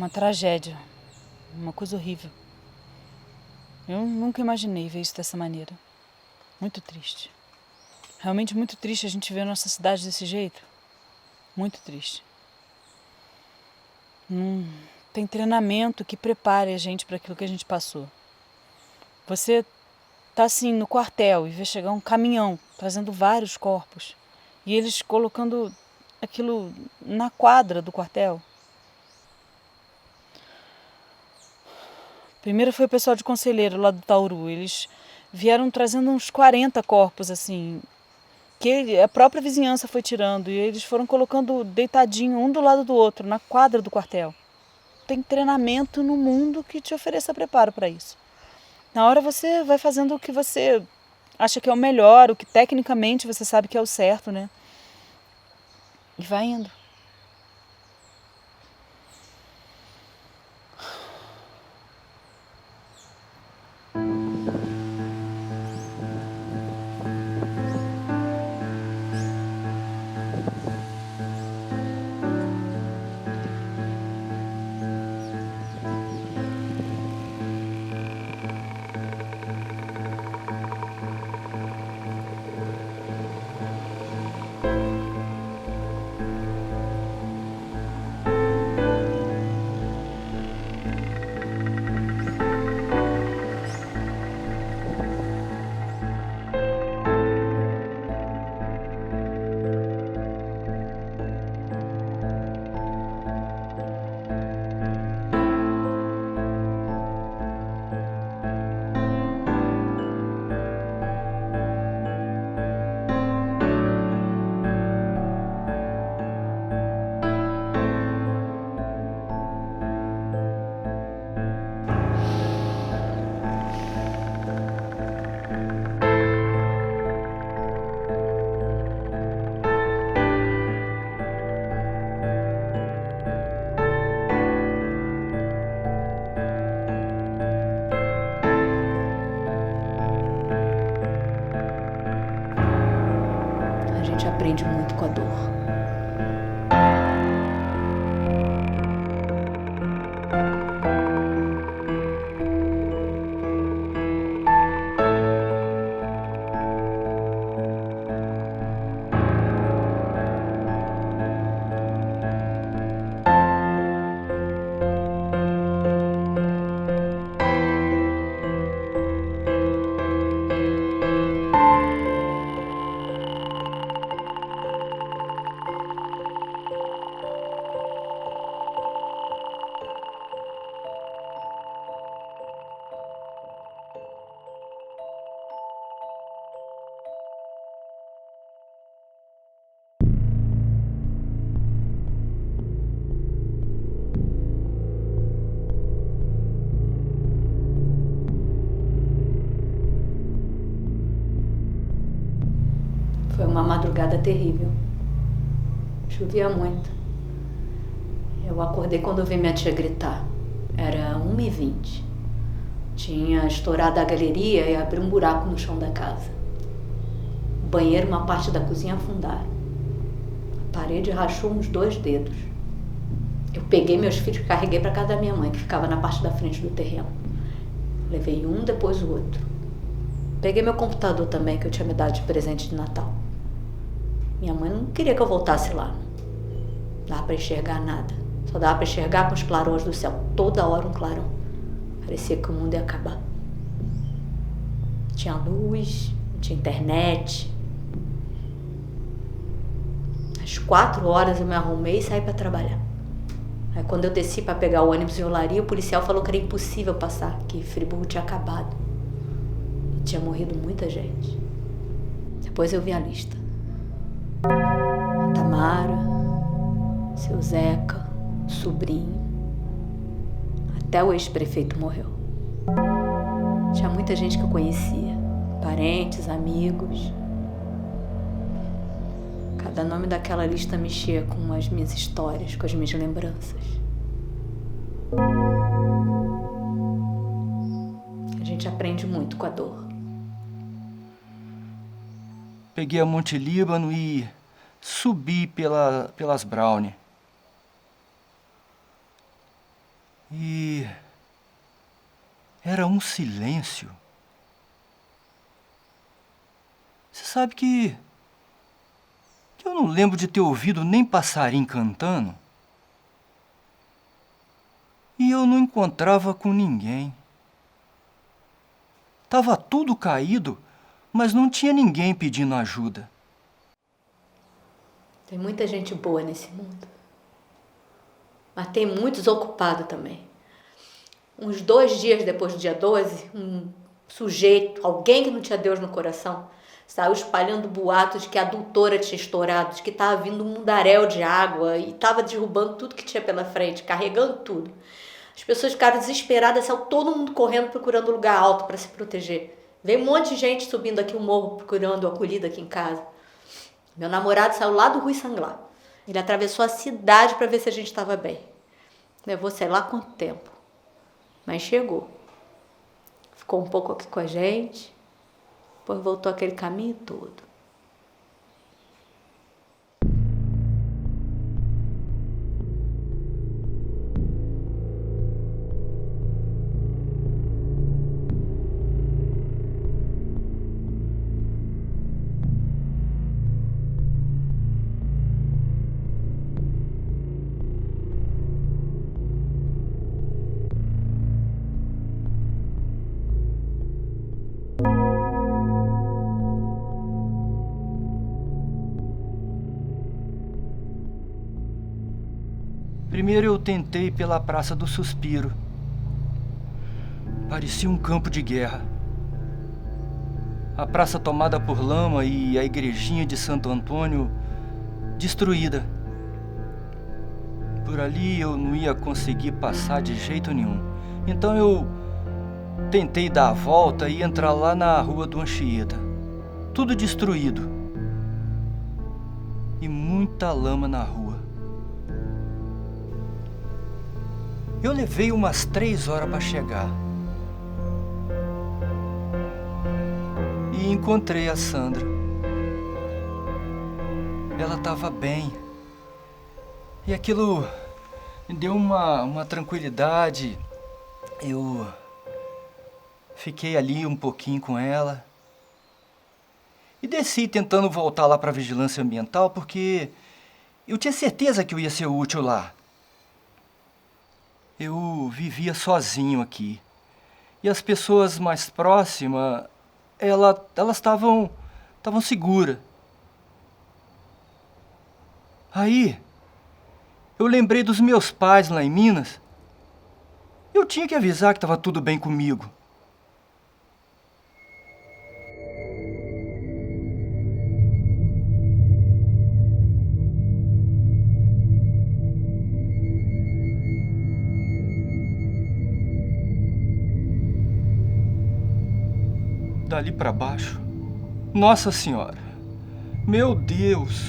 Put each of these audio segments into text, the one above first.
uma tragédia, uma coisa horrível. Eu nunca imaginei ver isso dessa maneira. Muito triste. Realmente muito triste a gente ver a nossa cidade desse jeito. Muito triste. Não tem treinamento que prepare a gente para aquilo que a gente passou. Você tá assim no quartel e vê chegar um caminhão trazendo vários corpos e eles colocando aquilo na quadra do quartel. Primeiro foi o pessoal de Conselheiro lá do Tauru. Eles vieram trazendo uns 40 corpos assim, que a própria vizinhança foi tirando e eles foram colocando deitadinho um do lado do outro na quadra do quartel. Tem treinamento no mundo que te ofereça preparo para isso. Na hora você vai fazendo o que você acha que é o melhor, o que tecnicamente você sabe que é o certo, né? E vai indo. A gente aprende muito com a dor. Foi uma madrugada terrível. Chovia muito. Eu acordei quando vi minha tia gritar. Era 1h20. Tinha estourado a galeria e abriu um buraco no chão da casa. O banheiro, uma parte da cozinha afundaram. A parede rachou uns 2 dedos. Eu peguei meus filhos e carreguei para casa da minha mãe, que ficava na parte da frente do terreno. Levei um, depois o outro. Peguei meu computador também, que eu tinha me dado de presente de Natal. Minha mãe não queria que eu voltasse lá. Não dava para enxergar nada. Só dava para enxergar com os clarões do céu. Toda hora um clarão. Parecia que o mundo ia acabar. Tinha luz, tinha internet. Às 4 horas eu me arrumei e saí para trabalhar. Aí quando eu desci para pegar o ônibus em Olaria, o policial falou que era impossível passar, que Friburgo tinha acabado. E tinha morrido muita gente. Depois eu vi a lista. A Tamara, seu Zeca, o sobrinho. Até o ex-prefeito morreu. Tinha muita gente que eu conhecia. Parentes, amigos. Cada nome daquela lista mexia com as minhas histórias, com as minhas lembranças. A gente aprende muito com a dor. Peguei a Monte Líbano e subi pelas Brownie. E era um silêncio. Você sabe que eu não lembro de ter ouvido nem passarinho cantando. E eu não encontrava com ninguém. Tava tudo caído, mas não tinha ninguém pedindo ajuda. Tem muita gente boa nesse mundo. Mas tem muitos ocupados também. Uns 2 dias depois do dia 12, um sujeito, alguém que não tinha Deus no coração, saiu espalhando boatos de que a adutora tinha estourado, de que estava vindo um mundaréu de água e estava derrubando tudo que tinha pela frente, carregando tudo. As pessoas ficaram desesperadas, saiu todo mundo correndo procurando um lugar alto para se proteger. Veio um monte de gente subindo aqui o morro procurando acolhida aqui em casa. Meu namorado saiu lá do Rui Sanglar. Ele atravessou a cidade para ver se a gente estava bem. Levou sei lá quanto tempo, mas chegou. Ficou um pouco aqui com a gente, depois voltou aquele caminho todo. Primeiro eu tentei pela Praça do Suspiro. Parecia um campo de guerra. A praça tomada por lama e a igrejinha de Santo Antônio destruída. Por ali eu não ia conseguir passar de jeito nenhum. Então eu tentei dar a volta e entrar lá na Rua do Anchieta. Tudo destruído. E muita lama na rua. Eu levei umas 3 horas para chegar. E encontrei a Sandra. Ela estava bem. E aquilo me deu uma tranquilidade. Eu fiquei ali um pouquinho com ela. E desci tentando voltar lá para a vigilância ambiental porque eu tinha certeza que eu ia ser útil lá. Eu vivia sozinho aqui. E as pessoas mais próximas, elas estavam seguras. Aí, eu lembrei dos meus pais lá em Minas. Eu tinha que avisar que estava tudo bem comigo. Dali para baixo, Nossa Senhora, meu Deus,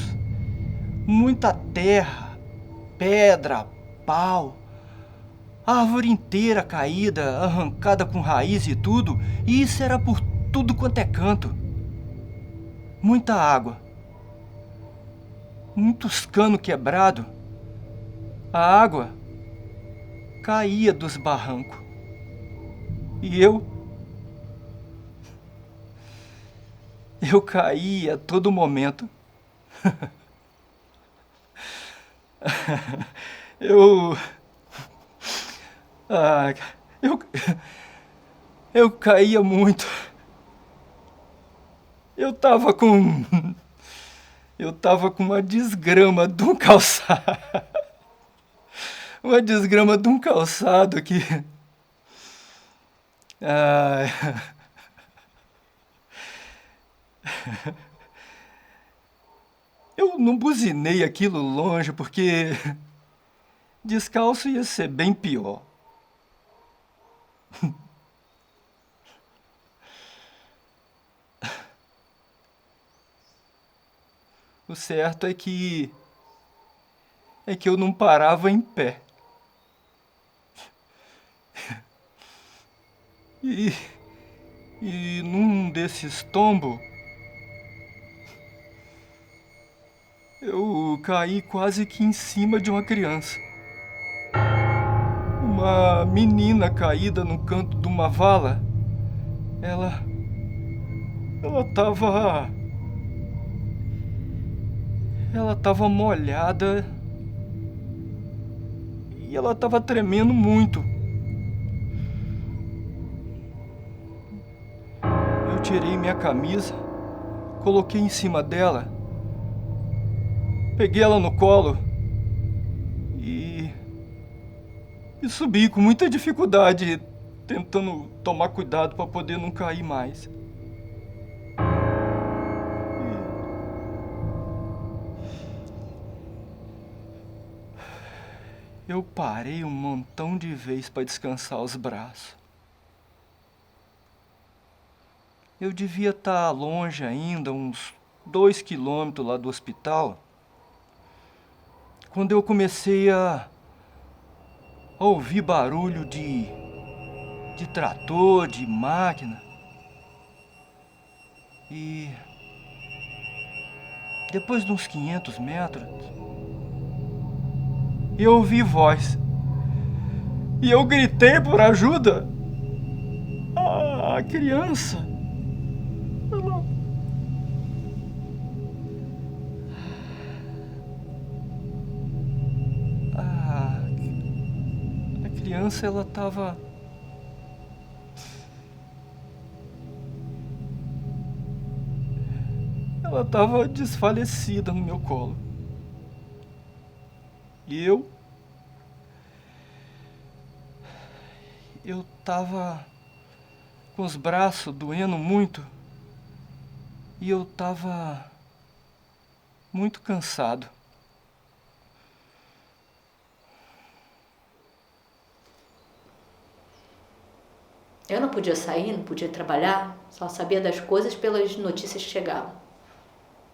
muita terra, pedra, pau, árvore inteira caída, arrancada com raiz e tudo, e isso era por tudo quanto é canto. Muita água, muitos canos quebrados, a água caía dos barrancos, e eu caía a todo momento. Eu caía muito. Eu tava com uma desgrama de um calçado. Uma desgrama de um calçado que... Eu não buzinei aquilo longe porque descalço ia ser bem pior. O certo é que eu não parava em pé. E num desses tombos, eu caí quase que em cima de uma criança. uma menina caída no canto de uma vala. Ela tava molhada e ela tava tremendo muito. Eu tirei minha camisa, coloquei em cima dela, peguei ela no colo e subi com muita dificuldade, tentando tomar cuidado para poder não cair mais. Eu parei um montão de vezes para descansar os braços. Eu devia estar longe ainda, uns 2 quilômetros lá do hospital, quando eu comecei a ouvir barulho de trator, de máquina. E depois de uns 500 metros, eu ouvi voz. E eu gritei por ajuda. A criança, a criança, ela tava desfalecida no meu colo. E eu tava com os braços doendo muito. E eu tava muito cansado. Eu não podia sair, não podia trabalhar, só sabia das coisas pelas notícias que chegavam.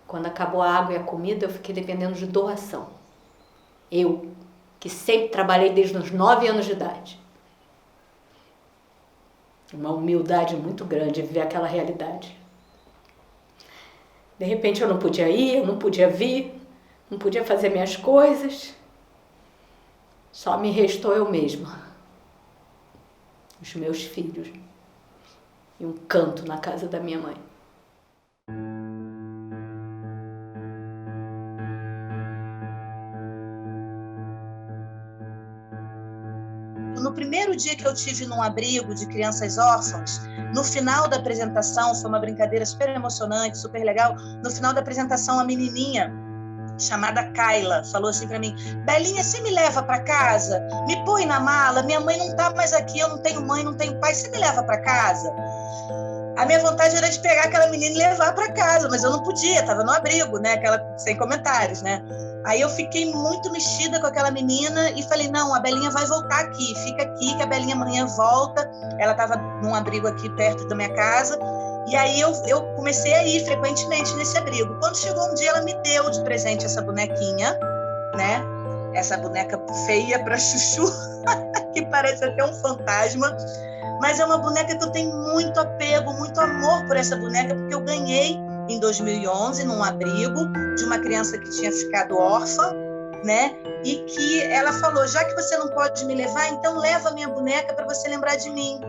Quando acabou a água e a comida, eu fiquei dependendo de doação. Eu, que sempre trabalhei desde os 9 anos de idade. Uma humildade muito grande viver aquela realidade. De repente eu não podia ir, eu não podia vir, não podia fazer minhas coisas. Só me restou eu mesma. Os meus filhos. E um canto na casa da minha mãe. No primeiro dia que eu tive num abrigo de crianças órfãs, no final da apresentação, foi uma brincadeira super emocionante, super legal, no final da apresentação a menininha chamada Kayla falou assim para mim: Belinha, você me leva para casa? Me põe na mala, minha mãe não tá mais aqui, eu não tenho mãe, não tenho pai, você me leva para casa? A minha vontade era de pegar aquela menina e levar para casa, mas eu não podia, estava no abrigo, né? Aquela, sem comentários, né? Aí eu fiquei muito mexida com aquela menina e falei: não, a Belinha vai voltar aqui, fica aqui que a Belinha amanhã volta. Ela estava num abrigo aqui perto da minha casa. E aí eu comecei a ir frequentemente nesse abrigo. Quando chegou um dia, ela me deu de presente essa bonequinha, né? Essa boneca feia para chuchu, que parece até um fantasma. Mas é uma boneca que eu tenho muito apego, muito amor por essa boneca, porque eu ganhei em 2011 num abrigo de uma criança que tinha ficado órfã, né? E que ela falou: já que você não pode me levar, então leva a minha boneca para você lembrar de mim.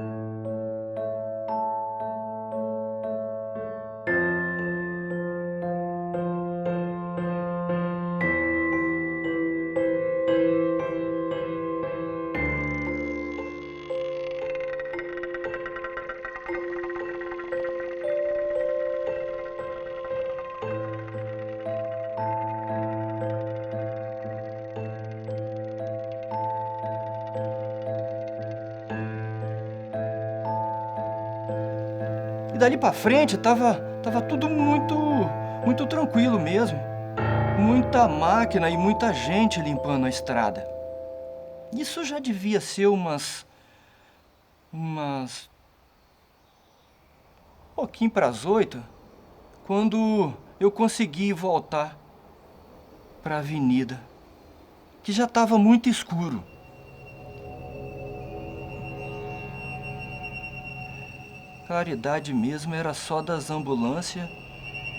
E dali pra frente tava tudo muito tranquilo mesmo. Muita máquina e muita gente limpando a estrada. Isso já devia ser umas pouquinho para as 8, quando eu consegui voltar para a avenida, que já estava muito escuro. Claridade mesmo era só das ambulâncias,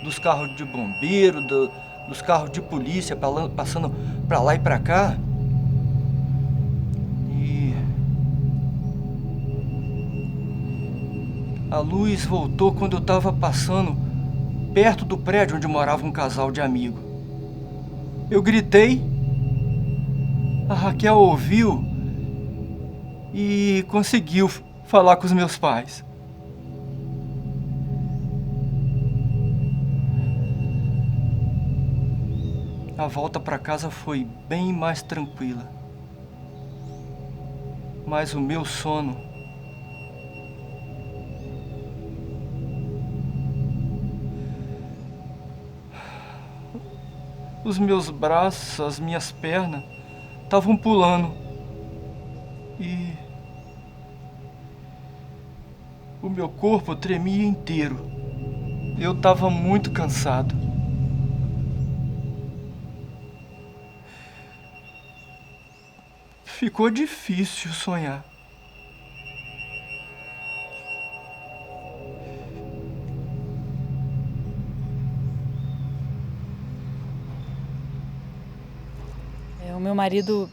dos carros de bombeiro, dos carros de polícia passando para lá e para cá. A luz voltou quando eu estava passando perto do prédio onde morava um casal de amigos. Eu gritei, a Raquel ouviu e conseguiu falar com os meus pais. A volta para casa foi bem mais tranquila. Mas o meu sono... Os meus braços, as minhas pernas estavam pulando. E o meu corpo tremia inteiro. Eu estava muito cansado. Ficou difícil sonhar. O meu marido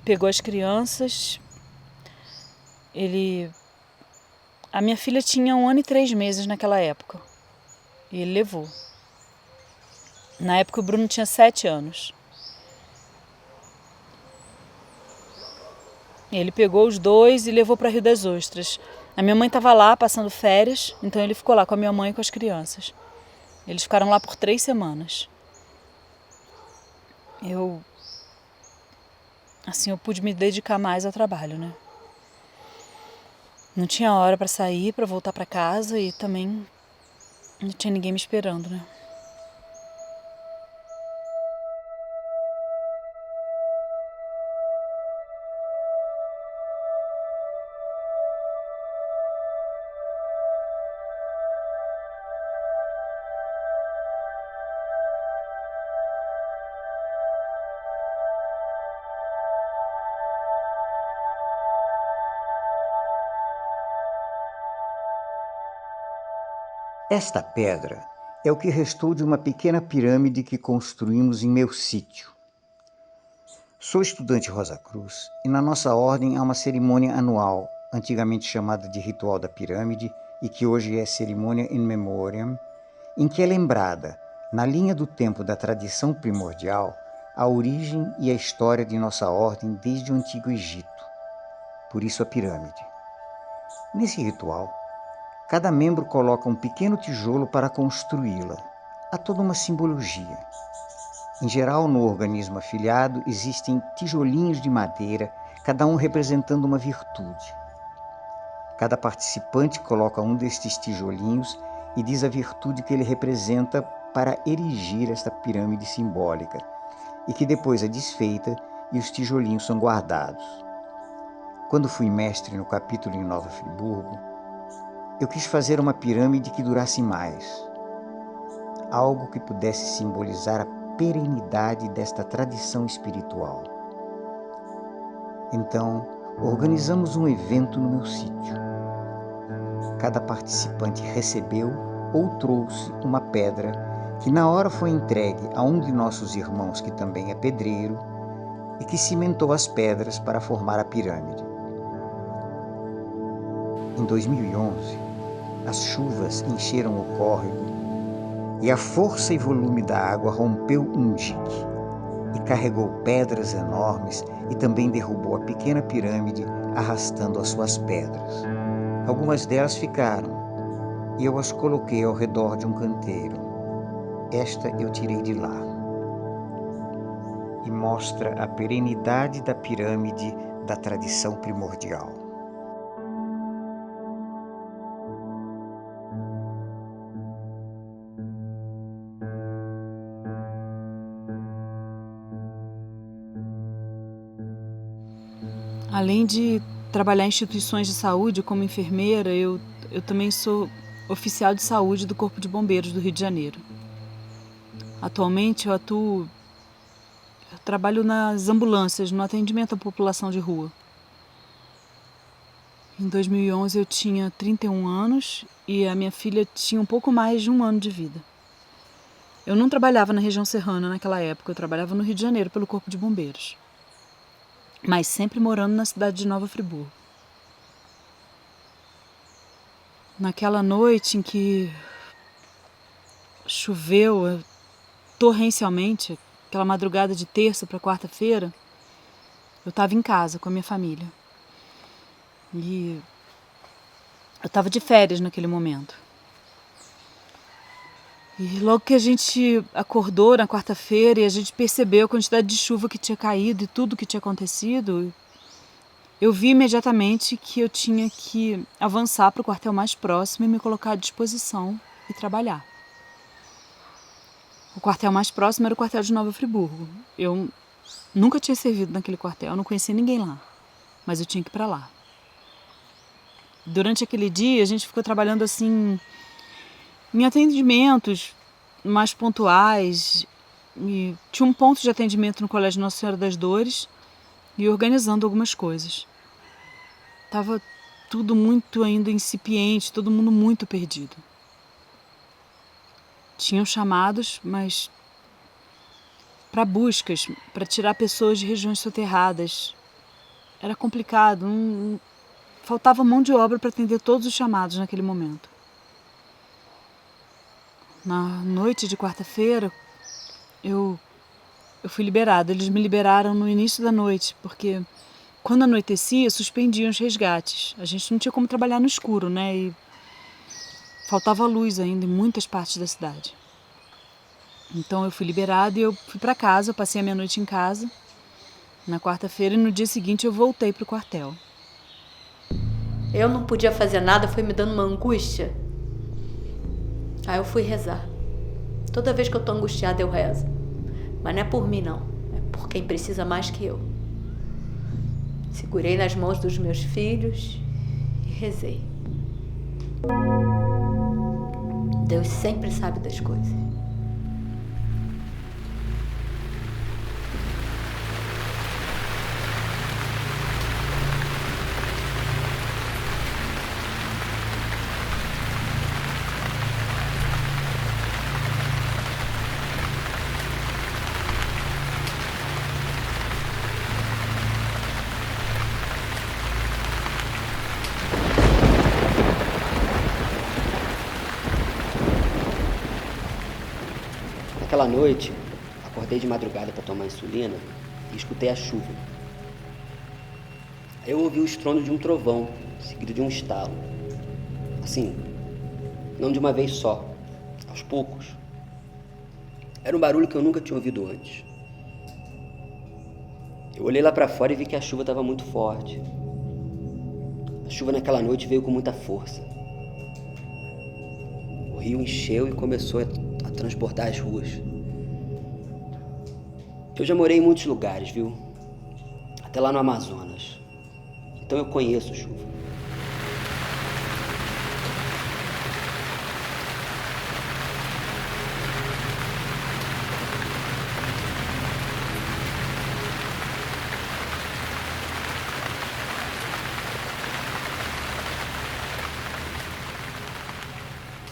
pegou as crianças. A minha filha tinha 1 ano e 3 meses naquela época. E ele levou. Na época o Bruno tinha 7 anos. Ele pegou os dois e levou para Rio das Ostras. A minha mãe estava lá passando férias, então ele ficou lá com a minha mãe e com as crianças. Eles ficaram lá por 3 semanas. Eu pude me dedicar mais ao trabalho, né? Não tinha hora para sair, para voltar para casa e também não tinha ninguém me esperando, né? Esta pedra é o que restou de uma pequena pirâmide que construímos em meu sítio. Sou estudante Rosa Cruz e na nossa ordem há uma cerimônia anual, antigamente chamada de Ritual da Pirâmide e que hoje é Cerimônia in Memoriam, em que é lembrada, na linha do tempo da tradição primordial, a origem e a história de nossa ordem desde o Antigo Egito. Por isso a pirâmide. Nesse ritual, cada membro coloca um pequeno tijolo para construí-la. Há toda uma simbologia. Em geral, no organismo afiliado, existem tijolinhos de madeira, cada um representando uma virtude. Cada participante coloca um destes tijolinhos e diz a virtude que ele representa para erigir esta pirâmide simbólica, e que depois é desfeita e os tijolinhos são guardados. Quando fui mestre no capítulo em Nova Friburgo, eu quis fazer uma pirâmide que durasse mais, algo que pudesse simbolizar a perenidade desta tradição espiritual. Então, organizamos um evento no meu sítio. Cada participante recebeu ou trouxe uma pedra que na hora foi entregue a um de nossos irmãos que também é pedreiro e que cimentou as pedras para formar a pirâmide. Em 2011, as chuvas encheram o córrego e a força e volume da água rompeu um dique e carregou pedras enormes e também derrubou a pequena pirâmide arrastando as suas pedras. Algumas delas ficaram e eu as coloquei ao redor de um canteiro. Esta eu tirei de lá e mostra a perenidade da pirâmide da tradição primordial. Além de trabalhar em instituições de saúde como enfermeira, eu também sou oficial de saúde do Corpo de Bombeiros do Rio de Janeiro. Atualmente eu trabalho nas ambulâncias, no atendimento à população de rua. Em 2011 eu tinha 31 anos e a minha filha tinha um pouco mais de 1 ano de vida. Eu não trabalhava na região serrana naquela época, eu trabalhava no Rio de Janeiro pelo Corpo de Bombeiros, mas sempre morando na cidade de Nova Friburgo. naquela noite em que choveu torrencialmente, aquela madrugada de terça para quarta-feira, eu estava em casa com a minha família. E eu estava de férias naquele momento. E logo que a gente acordou na quarta-feira e a gente percebeu a quantidade de chuva que tinha caído e tudo que tinha acontecido, eu vi imediatamente que eu tinha que avançar para o quartel mais próximo e me colocar à disposição e trabalhar. O quartel mais próximo era o quartel de Nova Friburgo. Eu nunca tinha servido naquele quartel, eu não conhecia ninguém lá, mas eu tinha que ir para lá. Durante aquele dia a gente ficou trabalhando assim em atendimentos mais pontuais. E tinha um ponto de atendimento no Colégio Nossa Senhora das Dores e organizando algumas coisas. Tava tudo muito ainda incipiente, todo mundo muito perdido. Tinham chamados, mas para buscas, para tirar pessoas de regiões soterradas. Era complicado, faltava mão de obra para atender todos os chamados naquele momento. Na noite de quarta-feira, eu fui liberada. Eles me liberaram no início da noite, porque quando anoitecia, suspendiam os resgates. A gente não tinha como trabalhar no escuro, né? E faltava luz ainda em muitas partes da cidade. Então eu fui liberada e eu fui para casa, eu passei a minha noite em casa na quarta-feira e no dia seguinte eu voltei para o quartel. Eu não podia fazer nada, foi me dando uma angústia. Aí eu fui rezar. Toda vez que eu tô angustiada eu rezo. Mas não é por mim não, é por quem precisa mais que eu. Segurei nas mãos dos meus filhos e rezei. Deus sempre sabe das coisas. Naquela noite, acordei de madrugada para tomar insulina e escutei a chuva. Aí eu ouvi o estrondo de um trovão, seguido de um estalo. Assim, não de uma vez só, aos poucos. Era um barulho que eu nunca tinha ouvido antes. Eu olhei lá para fora e vi que a chuva estava muito forte. A chuva naquela noite veio com muita força. O rio encheu e começou a transbordar as ruas. Eu já morei em muitos lugares, viu? Até lá no Amazonas. Então eu conheço chuva.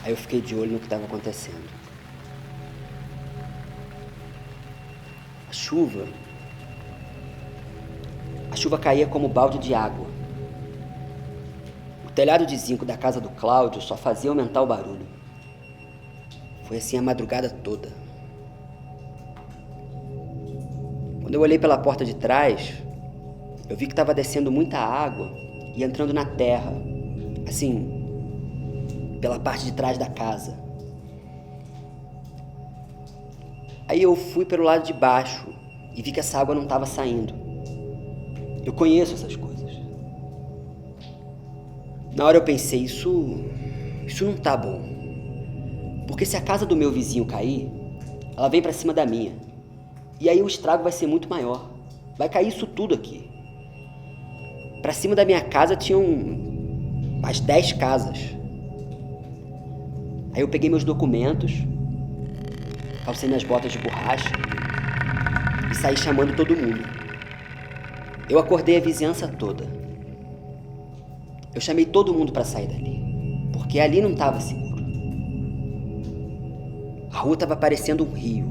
Aí eu fiquei de olho no que estava acontecendo. A chuva caía como balde de água. O telhado de zinco da casa do Cláudio só fazia aumentar o barulho. Foi assim a madrugada toda. Quando eu olhei pela porta de trás, eu vi que estava descendo muita água e entrando na terra, assim, pela parte de trás da casa. Aí eu fui pelo lado de baixo e vi que essa água não estava saindo. Eu conheço essas coisas. Na hora eu pensei, isso não tá bom. Porque se a casa do meu vizinho cair, ela vem pra cima da minha. E aí o estrago vai ser muito maior. Vai cair isso tudo aqui. Pra cima da minha casa tinham mais 10 casas. Aí eu peguei meus documentos, calcei nas botas de borracha e saí chamando todo mundo. Eu acordei a vizinhança toda. Eu chamei todo mundo para sair dali, porque ali não estava seguro. A rua estava parecendo um rio.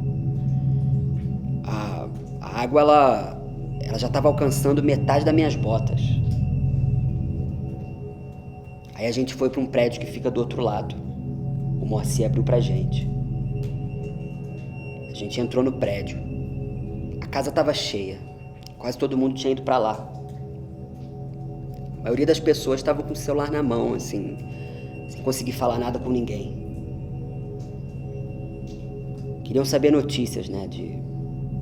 A água, ela já estava alcançando metade das minhas botas. Aí a gente foi para um prédio que fica do outro lado. O Moacir abriu pra gente. A gente entrou no prédio. A casa estava cheia. Quase todo mundo tinha ido pra lá. A maioria das pessoas estavam com o celular na mão, assim, sem conseguir falar nada com ninguém. Queriam saber notícias, né, de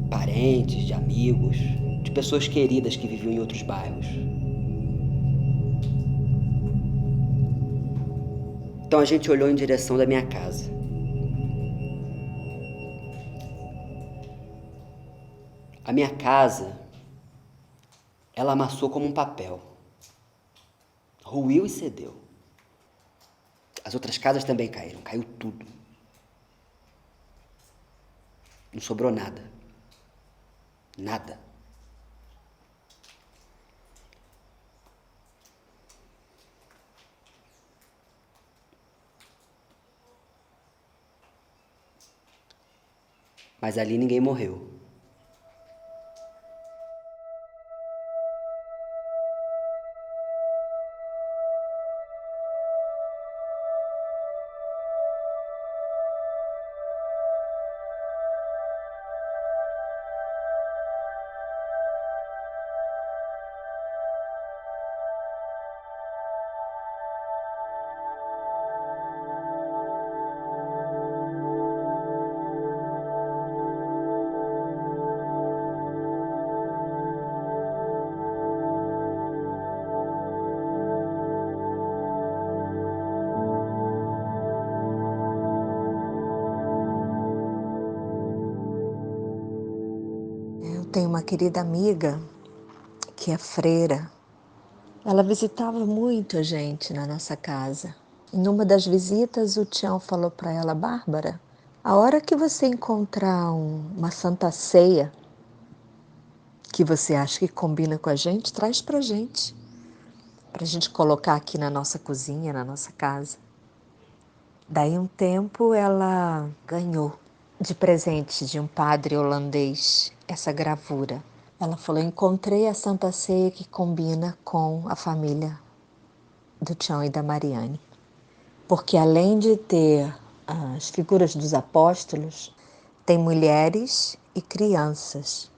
parentes, de amigos, de pessoas queridas que viviam em outros bairros. Então a gente olhou em direção da minha casa. A minha casa, ela amassou como um papel. Ruiu e cedeu. As outras casas também caíram, caiu tudo. Não sobrou nada. Nada. Mas ali ninguém morreu. Tenho uma querida amiga que é freira. Ela visitava muito a gente na nossa casa. Em uma das visitas, o Tião falou para ela: Bárbara, a hora que você encontrar uma Santa Ceia que você acha que combina com a gente, traz pra gente colocar aqui na nossa cozinha, na nossa casa. Daí um tempo ela ganhou de presente de um padre holandês essa gravura. Ela falou: encontrei a Santa Ceia que combina com a família do Tião e da Mariane. Porque além de ter as figuras dos apóstolos, tem mulheres e crianças.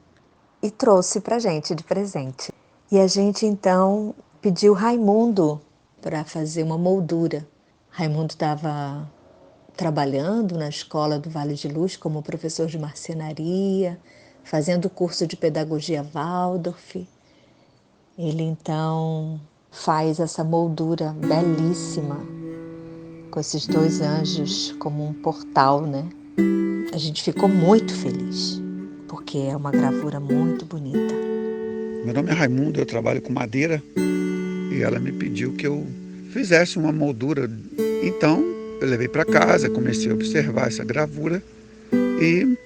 E trouxe pra gente de presente. E a gente então pediu Raimundo para fazer uma moldura. Raimundo estava trabalhando na escola do Vale de Luz como professor de marcenaria, fazendo o curso de pedagogia Waldorf. Ele então faz essa moldura belíssima, com esses dois anjos como um portal, né? A gente ficou muito feliz, porque é uma gravura muito bonita. Meu nome é Raimundo, eu trabalho com madeira e ela me pediu que eu fizesse uma moldura. Então eu levei para casa, comecei a observar essa gravura e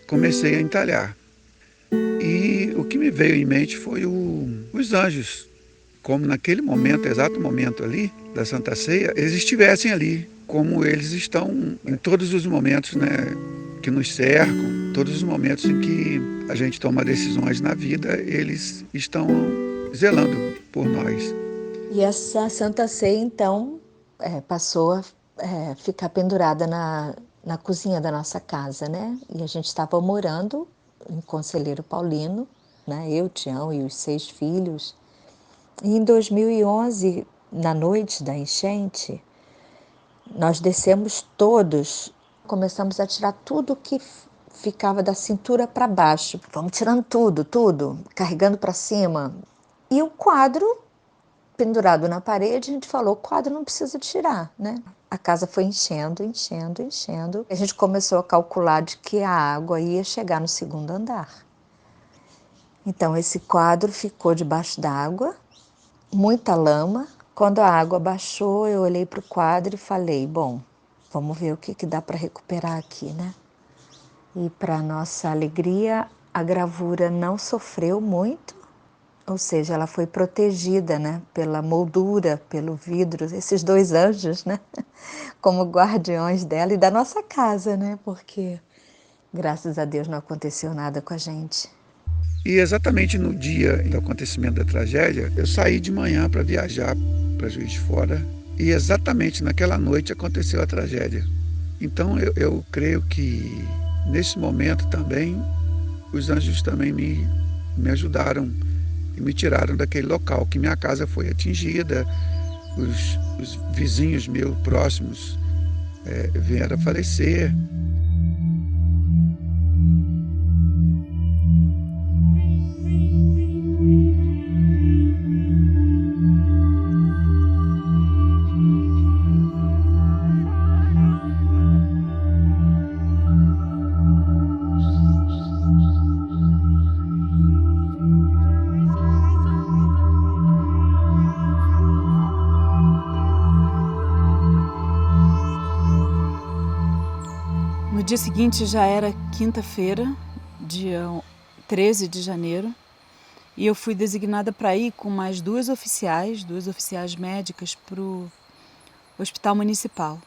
comecei a entalhar. E o que me veio em mente foi os anjos, como naquele momento, exato momento ali da Santa Ceia, eles estivessem ali, como eles estão em todos os momentos, né, que nos cercam, todos os momentos em que a gente toma decisões na vida, eles estão zelando por nós. E essa Santa Ceia, então, passou a ficar pendurada na cozinha da nossa casa, né? E a gente estava morando em Conselheiro Paulino, né? Eu, Tião e os 6 filhos. E em 2011, na noite da enchente, nós descemos todos, começamos a tirar tudo que ficava da cintura para baixo. Vamos tirando tudo, carregando para cima. E o quadro pendurado na parede, a gente falou: o quadro não precisa tirar, né? A casa foi enchendo. A gente começou a calcular de que a água ia chegar no 2º andar. Então esse quadro ficou debaixo d'água, muita lama. Quando a água baixou, eu olhei para o quadro e falei: bom, vamos ver o que dá para recuperar aqui, né? E para nossa alegria, a gravura não sofreu muito. Ou seja, ela foi protegida, né, pela moldura, pelo vidro, esses 2 anjos, né, como guardiões dela e da nossa casa, né, porque graças a Deus não aconteceu nada com a gente. E exatamente no dia do acontecimento da tragédia, eu saí de manhã para viajar para Juiz de Fora E exatamente naquela noite aconteceu a tragédia. Então eu creio que nesse momento também os anjos também me ajudaram e me tiraram daquele local, que minha casa foi atingida, os vizinhos meus próximos vieram a falecer. No dia seguinte já era quinta-feira, dia 13 de janeiro, e eu fui designada para ir com mais duas oficiais médicas para o hospital municipal.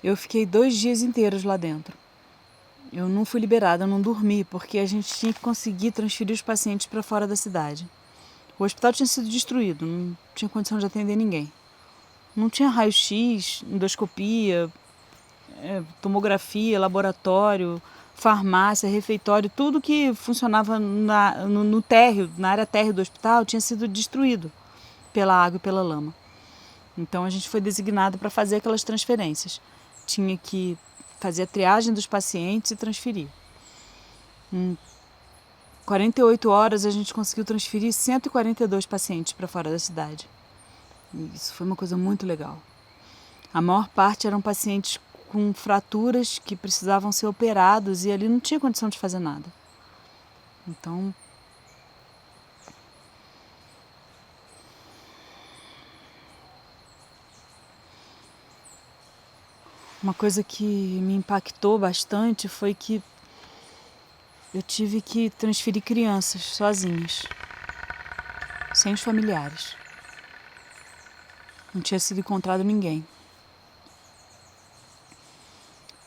Eu fiquei 2 dias inteiros lá dentro. Eu não fui liberada, eu não dormi, porque a gente tinha que conseguir transferir os pacientes para fora da cidade. O hospital tinha sido destruído, não tinha condição de atender ninguém. Não tinha raio-x, endoscopia, tomografia, laboratório, farmácia, refeitório, tudo que funcionava no térreo, na área térreo do hospital, tinha sido destruído pela água e pela lama. Então a gente foi designado para fazer aquelas transferências. Tinha que fazer a triagem dos pacientes e transferir. Em 48 horas a gente conseguiu transferir 142 pacientes para fora da cidade. Isso foi uma coisa muito legal. A maior parte eram pacientes com fraturas que precisavam ser operados e ali não tinha condição de fazer nada. Então, uma coisa que me impactou bastante foi que eu tive que transferir crianças sozinhas, sem os familiares. Não tinha sido encontrado ninguém.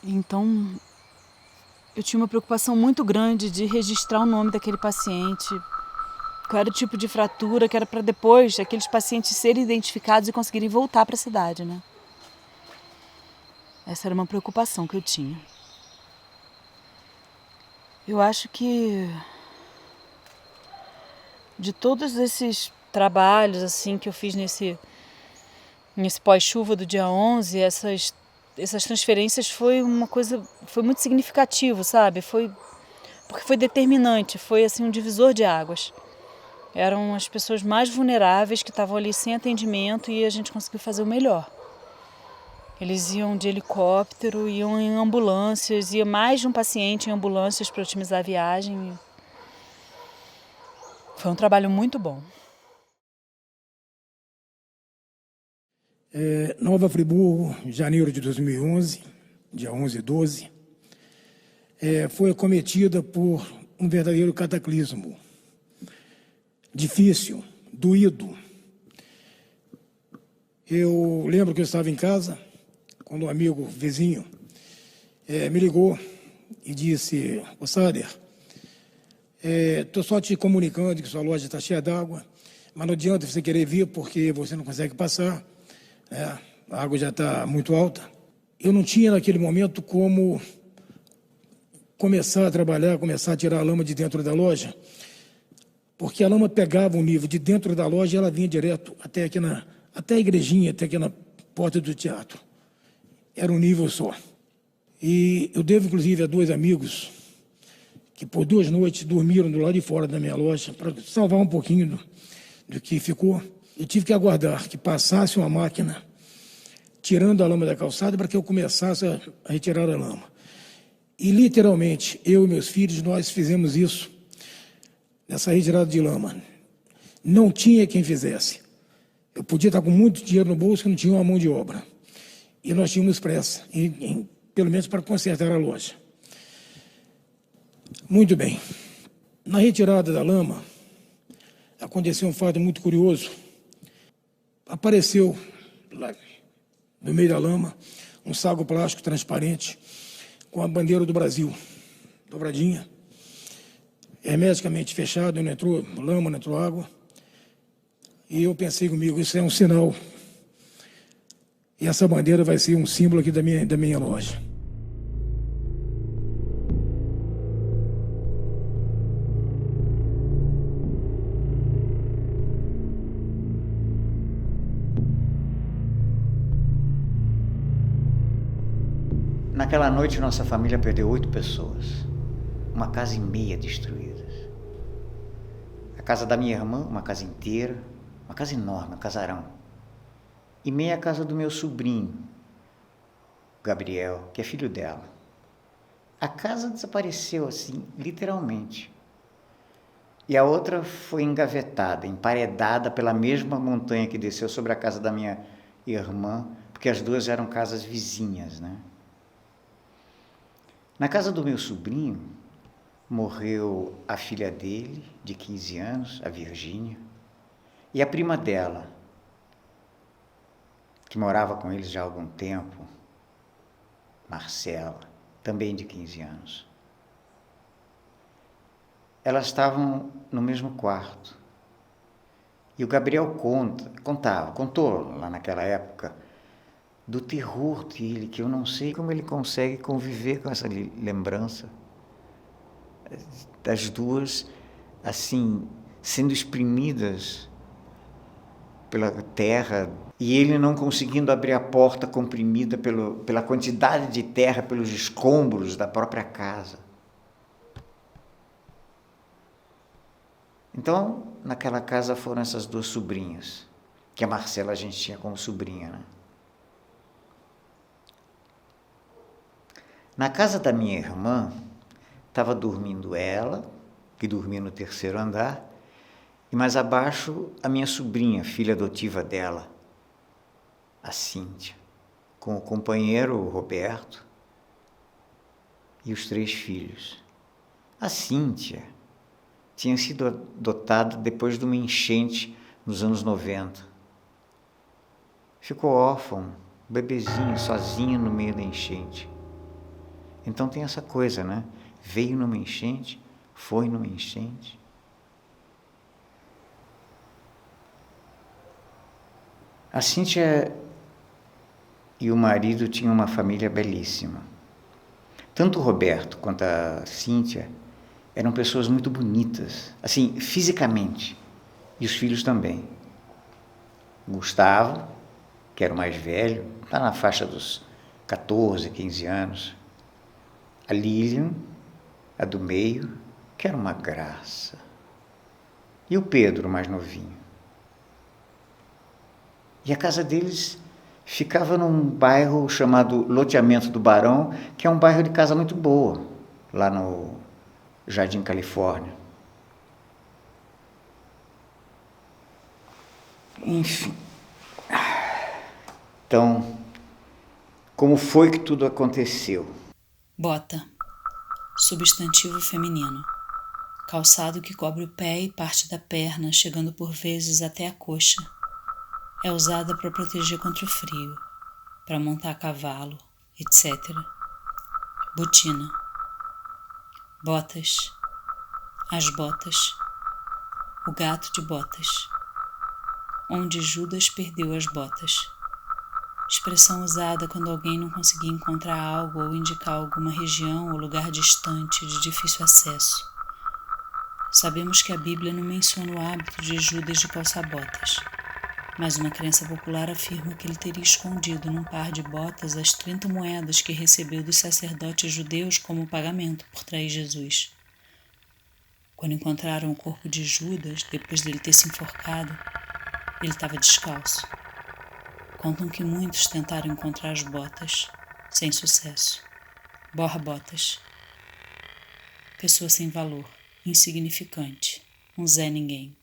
Então, eu tinha uma preocupação muito grande de registrar o nome daquele paciente, qual era o tipo de fratura, que era para depois aqueles pacientes serem identificados e conseguirem voltar para a cidade, né? Essa era uma preocupação que eu tinha. Eu acho que de todos esses trabalhos assim que eu fiz nesse pós-chuva do dia 11, essas transferências foi muito significativo, sabe? Porque foi determinante, foi assim um divisor de águas. Eram as pessoas mais vulneráveis que estavam ali sem atendimento e a gente conseguiu fazer o melhor. Eles iam de helicóptero, iam em ambulâncias, ia mais de um paciente em ambulâncias para otimizar a viagem. Foi um trabalho muito bom. Nova Friburgo, janeiro de 2011, dia 11 e 12, foi acometida por um verdadeiro cataclismo. Difícil, doído. Eu lembro que eu estava em casa, quando um amigo vizinho me ligou e disse: "Ô Sader, estou só te comunicando que sua loja está cheia d'água, mas não adianta você querer vir porque você não consegue passar. A água já está muito alta." Eu não tinha naquele momento como começar a trabalhar, começar a tirar a lama de dentro da loja, porque a lama pegava o nível de dentro da loja e ela vinha direto até a igrejinha, até aqui na porta do teatro. Era um nível só. E eu devo, inclusive, a 2 amigos que por 2 noites dormiram do lado de fora da minha loja para salvar um pouquinho do que ficou. Eu tive que aguardar que passasse uma máquina tirando a lama da calçada para que eu começasse a retirar a lama. E, literalmente, eu e meus filhos, nós fizemos isso, nessa retirada de lama. Não tinha quem fizesse. Eu podia estar com muito dinheiro no bolso, que não tinha uma mão de obra. E nós tínhamos pressa, pelo menos para consertar a loja. Muito bem. Na retirada da lama, aconteceu um fato muito curioso. Apareceu, lá no meio da lama, um saco plástico transparente com a bandeira do Brasil, dobradinha, hermeticamente fechado, não entrou lama, não entrou água. E eu pensei comigo, isso é um sinal E essa bandeira vai ser um símbolo aqui da minha loja. Naquela noite, nossa família perdeu 8 pessoas. Uma casa e meia destruídas. A casa da minha irmã, uma casa inteira. Uma casa enorme, um casarão. E meia casa do meu sobrinho, Gabriel, que é filho dela. A casa desapareceu assim, literalmente. E a outra foi engavetada, emparedada pela mesma montanha que desceu sobre a casa da minha irmã, porque as duas eram casas vizinhas, né? Na casa do meu sobrinho, morreu a filha dele, de 15 anos, a Virgínia, e a prima dela, que morava com eles já há algum tempo, Marcela, também de 15 anos. Elas estavam no mesmo quarto. E o Gabriel contou lá naquela época, do terror dele, que eu não sei como ele consegue conviver com essa lembrança das duas, assim, sendo exprimidas pela terra, e ele não conseguindo abrir a porta comprimida pela quantidade de terra, pelos escombros da própria casa. Então, naquela casa foram essas duas sobrinhas, que a Marcela a gente tinha como sobrinha, né? Na casa da minha irmã, estava dormindo ela, que dormia no 3º andar, e mais abaixo a minha sobrinha, filha adotiva dela, a Cíntia, com o companheiro, o Roberto, e os 3 filhos. A Cíntia tinha sido adotada depois de uma enchente nos anos 90. Ficou órfã, bebezinho, sozinha no meio da enchente. Então tem essa coisa, né? Veio numa enchente, foi numa enchente. A Cíntia e o marido tinham uma família belíssima. Tanto o Roberto quanto a Cíntia eram pessoas muito bonitas, assim, fisicamente, e os filhos também. Gustavo, que era o mais velho, está na faixa dos 14, 15 anos. A Lilian, a do meio, que era uma graça. E o Pedro, o mais novinho. E a casa deles ficava num bairro chamado Loteamento do Barão, que é um bairro de casa muito boa, lá no Jardim Califórnia. Enfim. Então, como foi que tudo aconteceu? Bota, substantivo feminino. Calçado que cobre o pé e parte da perna, chegando por vezes até a coxa. É usada para proteger contra o frio, para montar a cavalo, etc. Botina. Botas. As botas. O gato de botas. Onde Judas perdeu as botas. Expressão usada quando alguém não conseguia encontrar algo ou indicar alguma região ou lugar distante de difícil acesso. Sabemos que a Bíblia não menciona o hábito de Judas de calçar botas, mas uma crença popular afirma que ele teria escondido num par de botas as 30 moedas que recebeu dos sacerdotes judeus como pagamento por trair Jesus. Quando encontraram o corpo de Judas, depois dele ter se enforcado, ele estava descalço. Contam que muitos tentaram encontrar as botas, sem sucesso. Borra-botas. Pessoa sem valor, insignificante, um Zé Ninguém.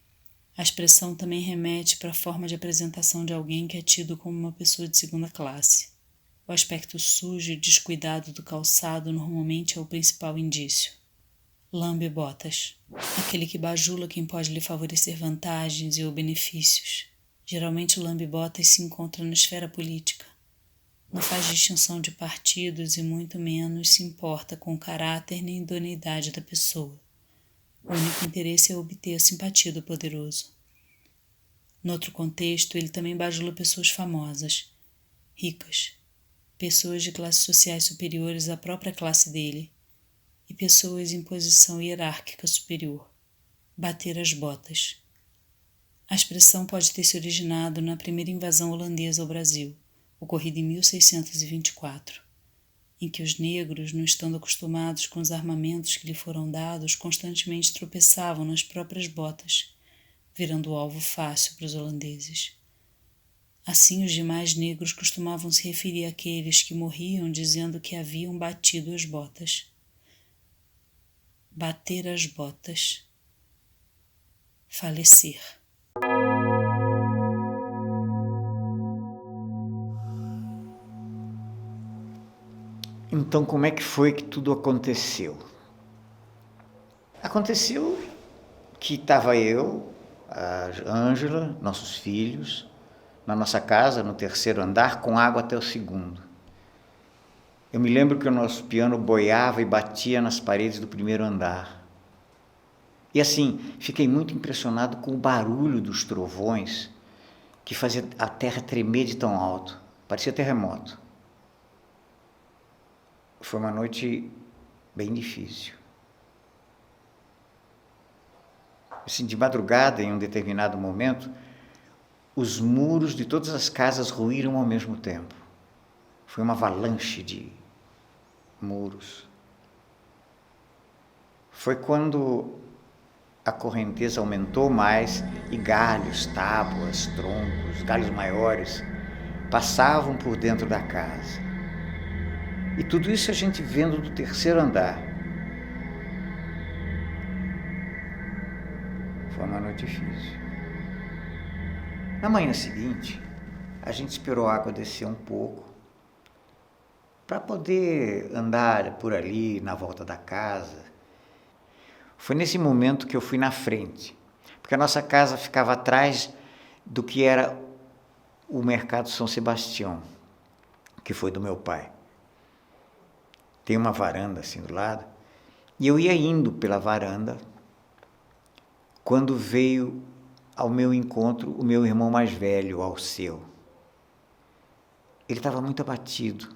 A expressão também remete para a forma de apresentação de alguém que é tido como uma pessoa de segunda classe. O aspecto sujo e descuidado do calçado normalmente é o principal indício. Lambe-botas. Aquele que bajula quem pode lhe favorecer vantagens e ou benefícios. Geralmente o lambe-botas se encontra na esfera política. Não faz distinção de partidos e muito menos se importa com o caráter nem idoneidade da pessoa. O único interesse é obter a simpatia do poderoso. Noutro contexto, ele também bajula pessoas famosas. ricas, pessoas de classes sociais superiores à própria classe dele e pessoas em posição hierárquica superior. Bater as botas. A expressão pode ter se originado na primeira invasão holandesa ao Brasil, ocorrida em 1624, em que os negros, não estando acostumados com os armamentos que lhe foram dados, constantemente tropeçavam nas próprias botas, virando alvo fácil para os holandeses. Assim, os demais negros costumavam se referir àqueles que morriam dizendo que haviam batido as botas. Bater as botas. Falecer. Então, como é que foi que tudo aconteceu? Aconteceu que estava eu, a Ângela, nossos filhos, na nossa casa, no terceiro andar, com água até o segundo. Eu me lembro que o nosso piano boiava e batia nas paredes do primeiro andar. E assim, fiquei muito impressionado com o barulho dos trovões, que fazia a terra tremer de tão alto, parecia terremoto. Foi uma noite bem difícil. Assim, de madrugada, em um determinado momento, os muros de todas as casas ruíram ao mesmo tempo. Foi uma avalanche de muros. Foi quando a correnteza aumentou mais e galhos, tábuas, troncos, galhos maiores passavam por dentro da casa. E tudo isso a gente vendo do terceiro andar. Foi uma noite difícil. Na manhã seguinte, a gente esperou a água descer um pouco para poder andar por ali, na volta da casa. Foi nesse momento que eu fui na frente, porque a nossa casa ficava atrás do que era o Mercado São Sebastião, que foi do meu pai. Tem uma varanda assim do lado, e eu ia indo pela varanda, quando veio ao meu encontro o meu irmão mais velho, Alceu. Ele estava muito abatido,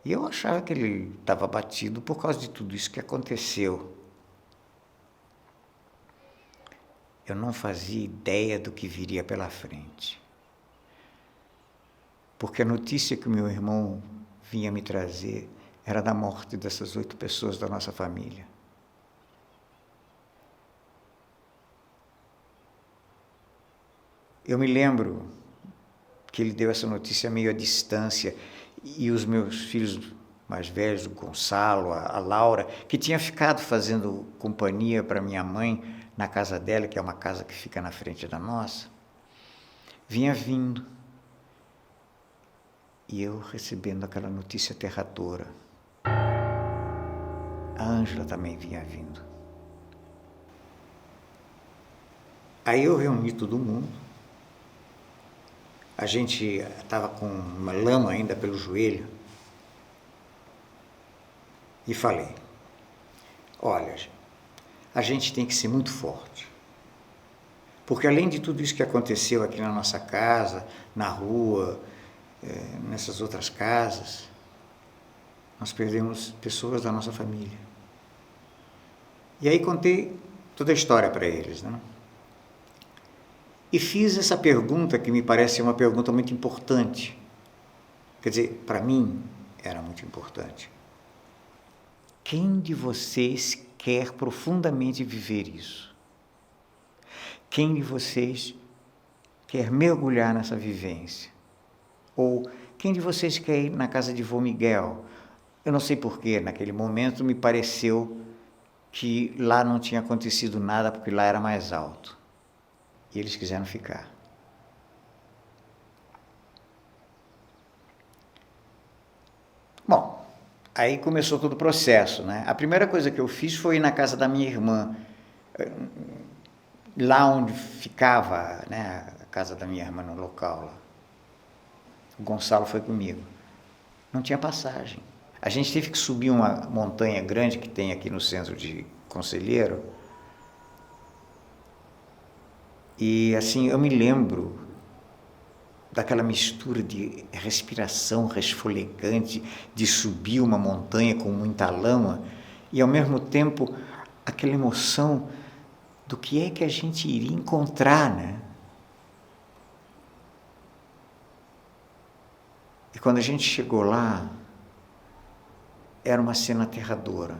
e eu achava que ele estava abatido por causa de tudo isso que aconteceu. Eu não fazia ideia do que viria pela frente, porque a notícia que o meu irmão vinha me trazer era da morte dessas 8 pessoas da nossa família. Eu me lembro que ele deu essa notícia meio à distância, e os meus filhos mais velhos, o Gonçalo, a Laura, que tinha ficado fazendo companhia para minha mãe na casa dela, que é uma casa que fica na frente da nossa, vinha vindo. E eu recebendo aquela notícia aterradora. A Ângela também vinha vindo. Aí eu reuni todo mundo. A gente estava com uma lama ainda pelo joelho. E falei, olha, a gente tem que ser muito forte. Porque além de tudo isso que aconteceu aqui na nossa casa, na rua, nessas outras casas, nós perdemos pessoas da nossa família. E aí contei toda a história para eles, né? E fiz essa pergunta que me parece uma pergunta muito importante. Quer dizer, para mim era muito importante. Quem de vocês quer profundamente viver isso? Quem de vocês quer mergulhar nessa vivência? Ou quem de vocês quer ir na casa de vô Miguel? Eu não sei porquê, naquele momento me pareceu que lá não tinha acontecido nada, porque lá era mais alto. E eles quiseram ficar. Bom, aí começou todo o processo, né? A primeira coisa que eu fiz foi ir na casa da minha irmã, lá onde ficava, né, a casa da minha irmã no local lá. O Gonçalo foi comigo. Não tinha passagem. A gente teve que subir uma montanha grande que tem aqui no centro de Conselheiro. E assim, eu me lembro daquela mistura de respiração resfolegante, de subir uma montanha com muita lama, e ao mesmo tempo aquela emoção do que é que a gente iria encontrar, né? E quando a gente chegou lá, era uma cena aterradora.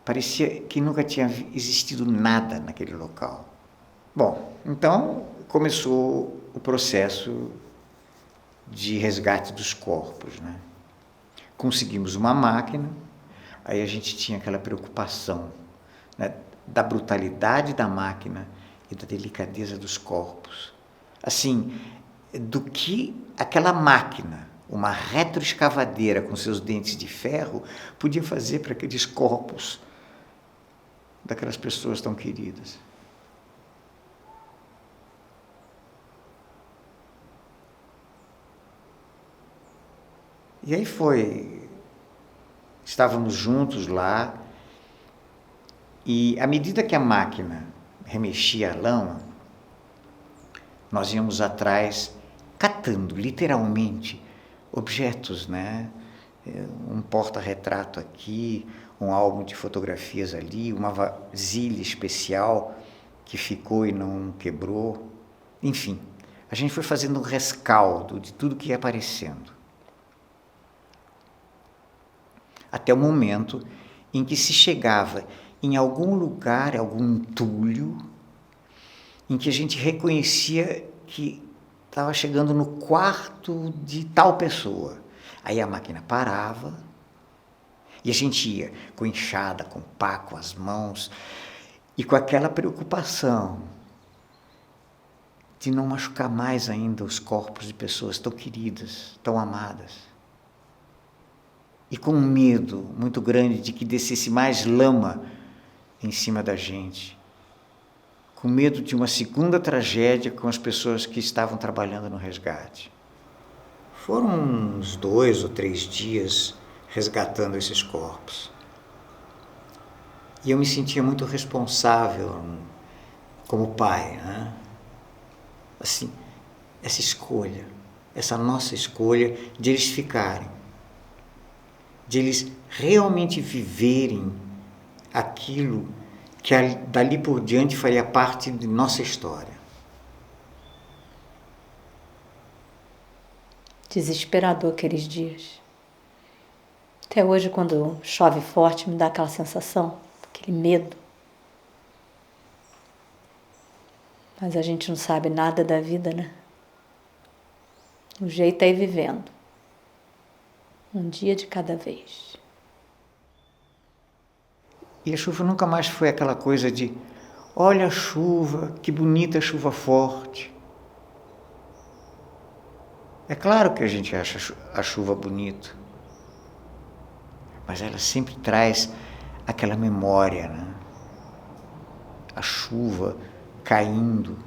Parecia que nunca tinha existido nada naquele local. Bom, então começou o processo de resgate dos corpos, né? Conseguimos uma máquina, aí a gente tinha aquela preocupação, né, da brutalidade da máquina e da delicadeza dos corpos. Assim, do que aquela máquina, uma retroescavadeira com seus dentes de ferro, podia fazer para aqueles corpos daquelas pessoas tão queridas. E aí foi, estávamos juntos lá, e à medida que a máquina remexia a lama, nós íamos atrás, catando, literalmente, objetos, né? Um porta-retrato aqui, um álbum de fotografias ali, uma vasilha especial que ficou e não quebrou. Enfim, a gente foi fazendo um rescaldo de tudo que ia aparecendo. Até o momento em que se chegava em algum lugar, algum entulho, em que a gente reconhecia que estava chegando no quarto de tal pessoa. Aí a máquina parava e a gente ia com enxada, com pá, com as mãos e com aquela preocupação de não machucar mais ainda os corpos de pessoas tão queridas, tão amadas. E com um medo muito grande de que descesse mais lama em cima da gente. Com medo de uma segunda tragédia com as pessoas que estavam trabalhando no resgate. Foram uns 2 ou 3 dias resgatando esses corpos. E eu me sentia muito responsável como pai, né? Assim, essa escolha, essa nossa escolha de eles ficarem, de eles realmente viverem aquilo que dali por diante faria parte de nossa história. Desesperador aqueles dias. Até hoje, quando chove forte, me dá aquela sensação, aquele medo. Mas a gente não sabe nada da vida, né? O jeito é ir vivendo. Um dia de cada vez. E a chuva nunca mais foi aquela coisa de olha a chuva, que bonita a chuva forte. É claro que a gente acha a chuva bonita, mas ela sempre traz aquela memória, né? A chuva caindo,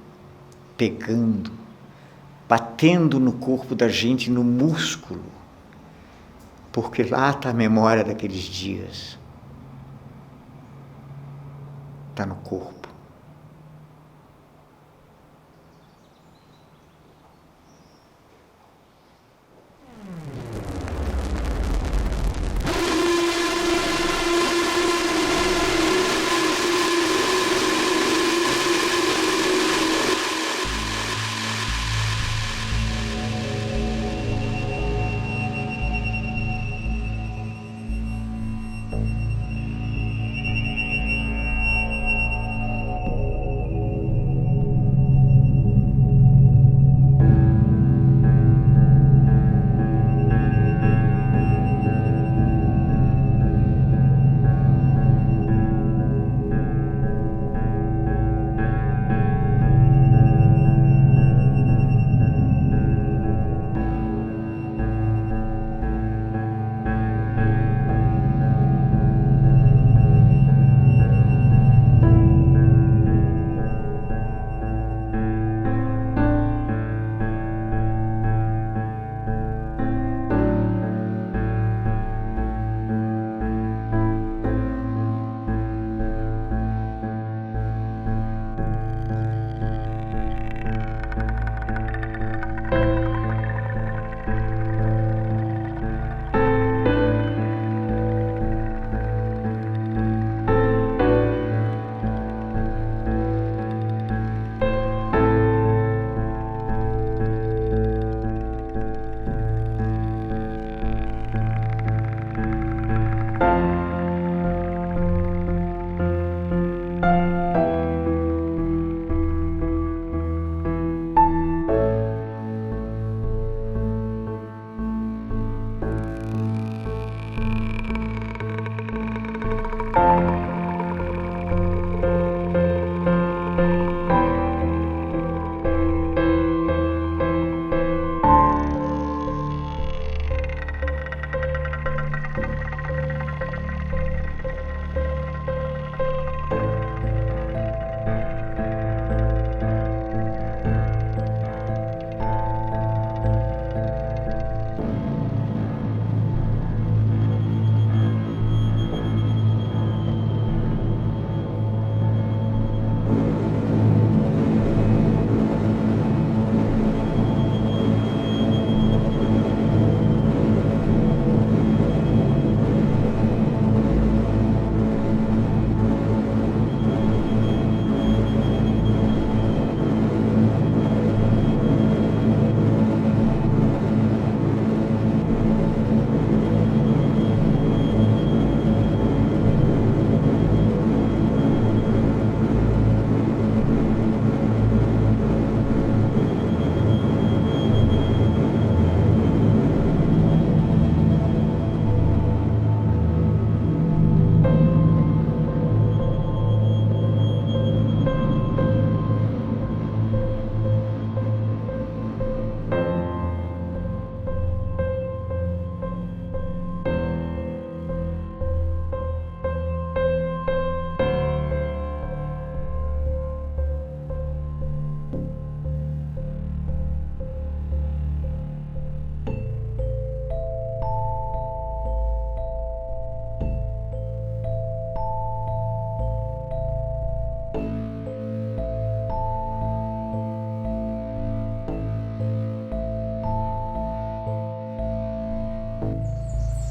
pegando, batendo no corpo da gente, no músculo, porque lá está a memória daqueles dias. Está no corpo.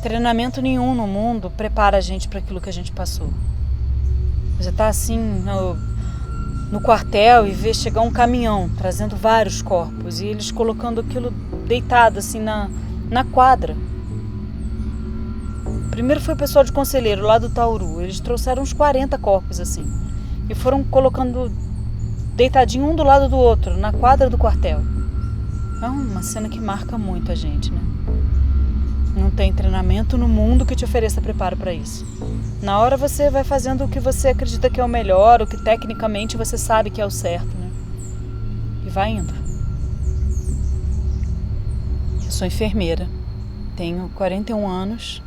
Treinamento nenhum no mundo prepara a gente para aquilo que a gente passou. Você tá assim no quartel e vê chegar um caminhão trazendo vários corpos e eles colocando aquilo deitado assim na quadra. Primeiro foi o pessoal de Conselheiro lá do Tauru, eles trouxeram uns 40 corpos assim e foram colocando deitadinho um do lado do outro na quadra do quartel. É uma cena que marca muito a gente, né? Não tem treinamento no mundo que te ofereça preparo para isso. Na hora você vai fazendo o que você acredita que é o melhor, o que tecnicamente você sabe que é o certo, né? E vai indo. Eu sou enfermeira, tenho 41 anos,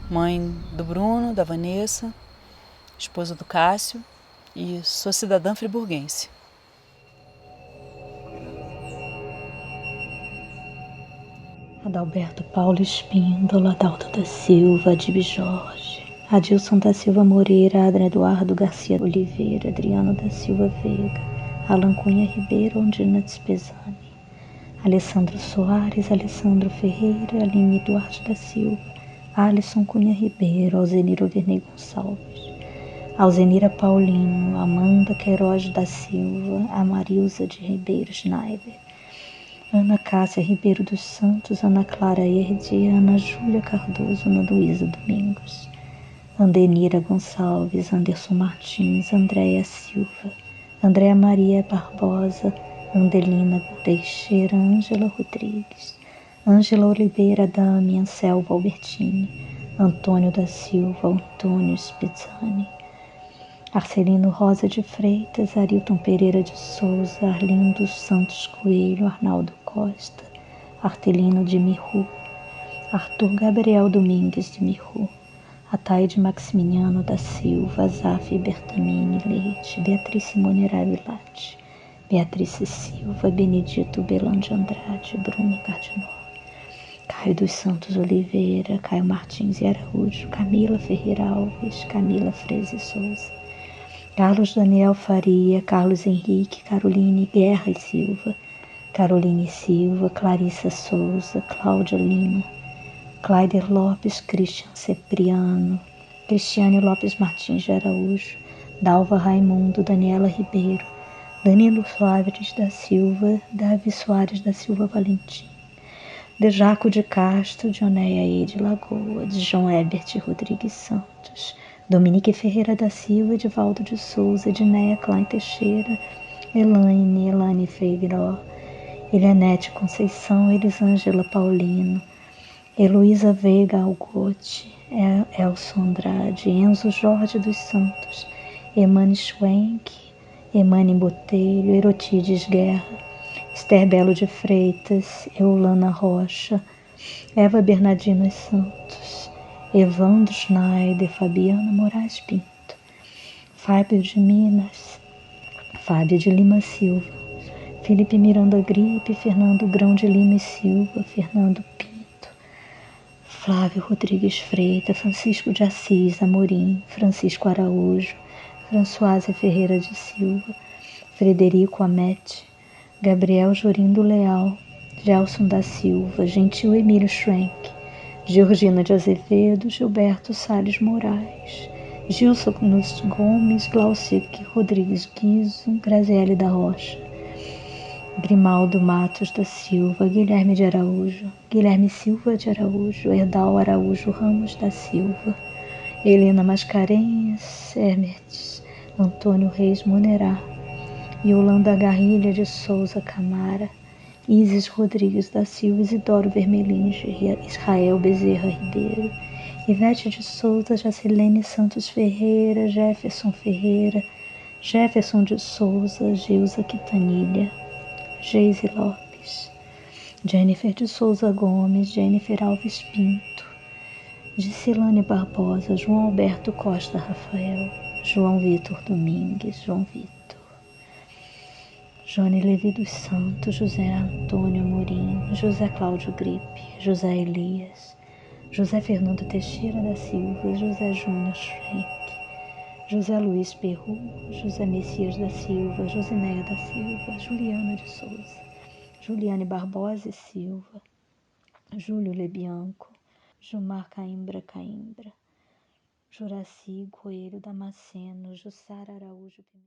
mãe do Bruno, da Vanessa, esposa do Cássio e sou cidadã friburguense. Adalberto Paulo Espíndola, Adalto da Silva, Adib Jorge, Adilson da Silva Moreira, Adra Eduardo Garcia Oliveira, Adriano da Silva Veiga, Alan Cunha Ribeiro, Ondina Despesani, Alessandro Soares, Alessandro Ferreira, Aline Duarte da Silva, Alisson Cunha Ribeiro, Alzenira Overney Gonçalves, Alzenira Paulino, Amanda Queiroz da Silva, Amarilza de Ribeiro Schneider, Ana Cássia Ribeiro dos Santos, Ana Clara Erde, Ana Júlia Cardoso, Ana Luísa Domingos, Andenira Gonçalves, Anderson Martins, Andréia Silva, Andréa Maria Barbosa, Andelina Teixeira, Ângela Rodrigues, Ângela Oliveira Damian, Selva Albertini, Antônio da Silva, Antônio Spizzani, Arcelino Rosa de Freitas, Arilton Pereira de Souza, Arlindo Santos Coelho, Arnaldo Costa, Artelino de Miru, Arthur Gabriel Domingues de Miru, Ataide Maximiliano da Silva, Zaf Bertamini Leite, Beatriz Simone Ravilati, Beatriz Silva, Benedito Belande Andrade, Bruno Cardinal, Caio dos Santos Oliveira, Caio Martins e Araújo, Camila Ferreira Alves, Camila Freze Souza, Carlos Daniel Faria, Carlos Henrique, Caroline Guerra e Silva, Caroline Silva, Clarissa Souza, Cláudia Lima, Clyder Lopes, Christian Cipriano, Cristiane Lopes Martins de Araújo, Dalva Raimundo, Daniela Ribeiro, Danilo Soares da Silva, Davi Soares da Silva Valentim, Dejaco de Castro, Jonéia E. de Lagoa, de João Herbert Rodrigues Santos, Dominique Ferreira da Silva, Edivaldo de Souza, Edneia Klein Teixeira, Elane Feiró, Elianete Conceição, Elisângela Paulino, Heloísa Veiga Algote, Elson Andrade, Enzo Jorge dos Santos, Emane Schwenk, Emane Botelho, Erotides Guerra, Esther Belo de Freitas, Eulana Rocha, Eva Bernardino Santos, Evandro Schneider, Fabiana Moraes Pinto, Fábio de Minas, Fábio de Lima Silva, Felipe Miranda Gripe, Fernando Grão de Lima e Silva, Fernando Pinto, Flávio Rodrigues Freitas, Francisco de Assis Amorim, Francisco Araújo, Françoise Ferreira de Silva, Frederico Amete, Gabriel Jorindo Leal, Gelson da Silva, Gentil Emílio Schwenk, Georgina de Azevedo, Gilberto Salles Moraes, Gilson Gomes, Glaucique Rodrigues Guizo, Graziele da Rocha, Grimaldo Matos da Silva, Guilherme de Araújo, Guilherme Silva de Araújo, Erdal Araújo Ramos da Silva, Helena Mascarenhas, Hermes, Antônio Reis Monerá, Yolanda Garrilha de Souza Camara, Isis Rodrigues da Silva, Isidoro Vermelinge, Israel Bezerra Ribeiro, Ivete de Souza, Jacilene Santos Ferreira, Jefferson Ferreira, Jefferson de Souza, Geusa Quintanilha, Geise Lopes, Jennifer de Souza Gomes, Jennifer Alves Pinto, Gicilane Barbosa, João Alberto Costa Rafael, João Vitor Domingues, João Vitor, Joane Levi dos Santos, José Antônio Amorim, José Cláudio Gripe, José Elias, José Fernando Teixeira da Silva, José Júnior Schwenk, José Luiz Perru, José Messias da Silva, Josinéia da Silva, Juliana de Souza, Juliane Barbosa e Silva, Júlio Lebianco, Jumar Caimbra, Juraci Coelho Damasceno, Jussara Araújo Pimenta.